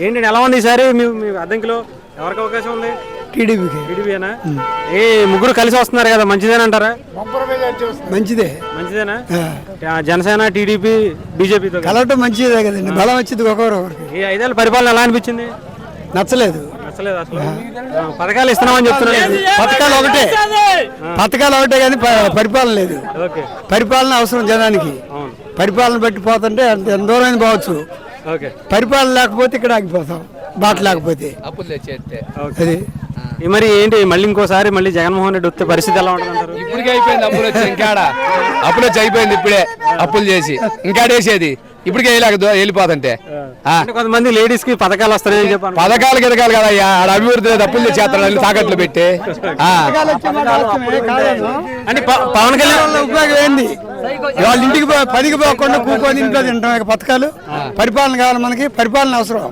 ఏంటండి ఎలా ఉంది ఈసారి మీ అద్దంకిలో ఎవరికి అవకాశం ఉంది? టీడీపీనా? ఏ ముగ్గురు కలిసి వస్తున్నారు కదా, మంచిదేనంటారా? మంచిదేనా? జనసేన, టీడీపీ, బీజేపీతో కలవటం మంచిదే కదండి, బలం వచ్చింది ఒకరికి. ఈ 5 ఏళ్ళ పరిపాలన ఎలా అనిపించింది? నచ్చలేదు అసలు. పథకాలు ఇస్తున్నామని చెప్తున్నాను. పథకాలు ఒకటే కానీ పరిపాలన లేదు. పరిపాలన అవసరం జనానికి. పరిపాలన బట్టి పోతుంటే ఎంత దూరం పోవచ్చు. పరిపాలన లేకపోతే ఇక్కడ ఆగిపోతాం, బాట లేకపోతే. అది మరి ఏంటి, మళ్ళీ ఇంకోసారి మళ్ళీ జగన్మోహన్ రెడ్డి వస్తే పరిస్థితి ఎలా ఉంటుంది? ఇప్పటికే అయిపోయింది, అప్పులు వచ్చి ఇంకాడా అప్పులు వచ్చి అయిపోయింది. ఇప్పుడే అప్పులు చేసి ఇంకాడేసేది ఇప్పటికే వెళ్ళిపోతుంటే. కొంతమంది లేడీస్ కి పథకాలు వస్తాయని చెప్పాను. పథకాలు గిరకాలు కదయ్యా, ఆడ అభివృద్ధి లేదు, అప్పులు చేస్తారు తాకట్లు పెట్టి. అంటే పవన్ కళ్యాణ్ ఉపయోగం ఏంది? వాళ్ళ ఇంటికి 10కి పోకుండా కూకొని ఇంట్లో తింటాం. పథకాలు పరిపాలన కావాలి, మనకి పరిపాలన అవసరం.